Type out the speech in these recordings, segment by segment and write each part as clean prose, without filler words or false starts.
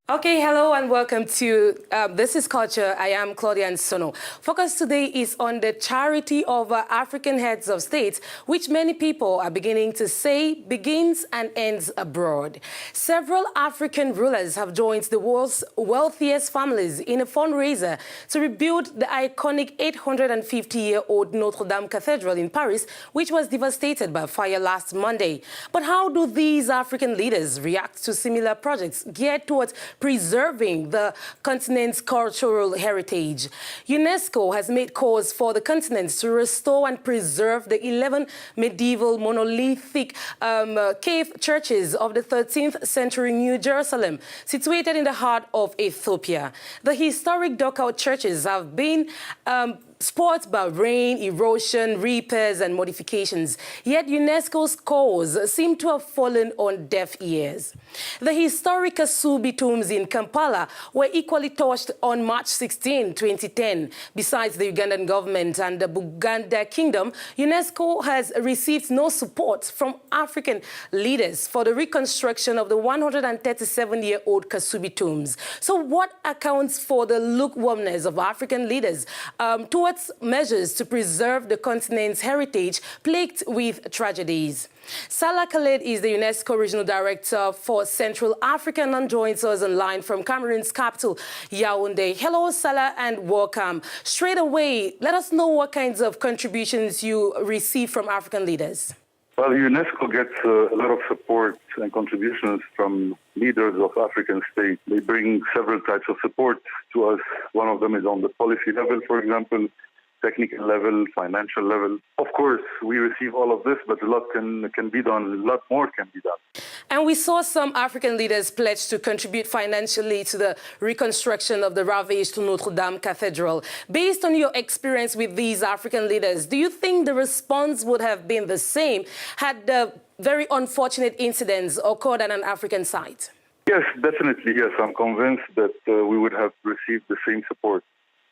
Okay, hello and welcome to This is Culture. I am Claudia Nsono. Focus today is on the charity of African heads of states, which many people are beginning to say begins and ends abroad. Several African rulers have joined the world's wealthiest families in a fundraiser to rebuild the iconic 850-year-old Notre Dame Cathedral in Paris, which was devastated by fire last Monday. But how do these African leaders react to similar projects geared towards preserving the continent's cultural heritage? UNESCO has made calls for the continent to restore and preserve the 11 medieval monolithic cave churches of the 13th century New Jerusalem, situated in the heart of Ethiopia. The historic dugout churches have been spoiled by rain, erosion, repairs and modifications. Yet UNESCO's calls seem to have fallen on deaf ears. The historic Kasubi tombs in Kampala were equally touched on March 16, 2010. Besides the Ugandan government and the Buganda Kingdom, UNESCO has received no support from African leaders for the reconstruction of the 137-year-old Kasubi tombs. So what accounts for the lukewarmness of African leaders towards measures to preserve the continent's heritage plagued with tragedies? Salah Khaled is the UNESCO Regional Director for Central Africa and joins us online from Cameroon's capital, Yaoundé. Hello, Salah, and welcome. Straight away, let us know what kinds of contributions you receive from African leaders. Well, UNESCO gets a lot of support and contributions from leaders of African states. They bring several types of support to us. One of them is on the policy level, for example, technical level, financial level. Of course, we receive all of this, but a lot can be done, a lot more can be done. And we saw some African leaders pledge to contribute financially to the reconstruction of the ravaged Notre Dame Cathedral. Based on your experience with these African leaders, do you think the response would have been the same had the very unfortunate incidents occurred at an African site? Yes, definitely, yes. I'm convinced that we would have received the same support.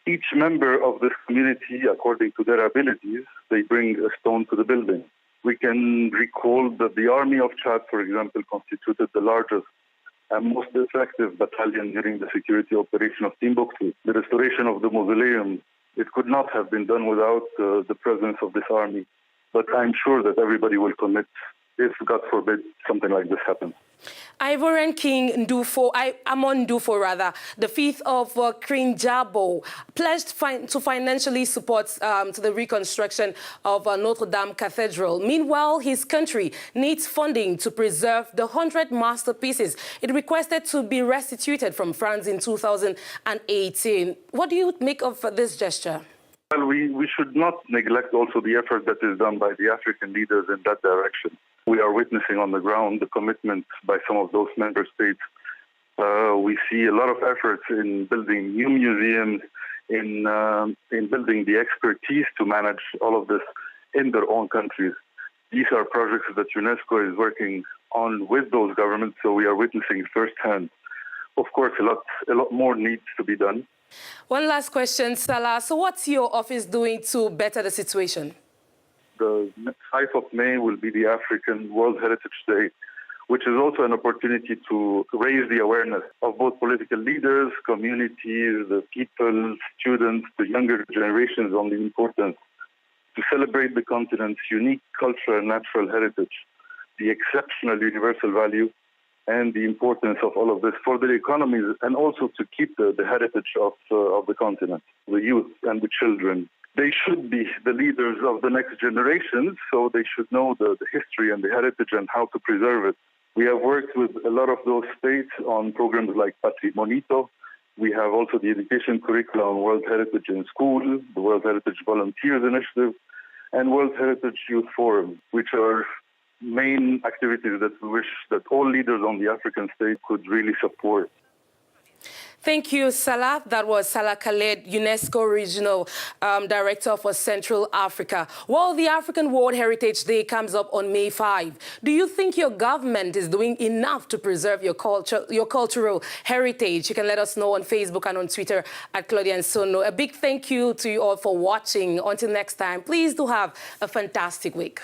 Each member of this community, according to their abilities, they bring a stone to the building. We can recall that the army of Chad, for example, constituted the largest and most effective battalion during the security operation of Timbuktu. The restoration of the mausoleum, it could not have been done without the presence of this army. But I'm sure that everybody will commit if, God forbid, something like this happens. Ivorian King Amon Ndufo, the fifth of Queen Jabo, pledged to financially support to the reconstruction of Notre Dame Cathedral. Meanwhile, his country needs funding to preserve the 100 masterpieces it requested to be restituted from France in 2018. What do you make of this gesture? Well, we should not neglect also the effort that is done by the African leaders in that direction. We are witnessing on the ground the commitment by some of those member states. We see a lot of efforts in building new museums, in building the expertise to manage all of this in their own countries. These are projects that UNESCO is working on with those governments, so we are witnessing firsthand. Of course, a lot more needs to be done. One last question, Salah. So what's your office doing to better the situation? The 5th of May will be the African World Heritage Day, which is also an opportunity to raise the awareness of both political leaders, communities, the people, students, the younger generations on the importance to celebrate the continent's unique cultural and natural heritage, the exceptional universal value, and the importance of all of this for the economies and also to keep the heritage of the continent, the youth and the children. They should be the leaders of the next generations, so they should know the history and the heritage and how to preserve it. We have worked with a lot of those states on programs like Patrimonito. We have also the education curriculum on World Heritage in School, the World Heritage Volunteers Initiative, and World Heritage Youth Forum, which are main activities that we wish that all leaders on the African state could really support. Thank you, Salah. That was Salah Khaled, UNESCO Regional Director for Central Africa. Well, the African World Heritage Day comes up on May 5. Do you think your government is doing enough to preserve your cultural heritage? You can let us know on Facebook and on Twitter at Claudia Nsono. A big thank you to you all for watching. Until next time, please do have a fantastic week.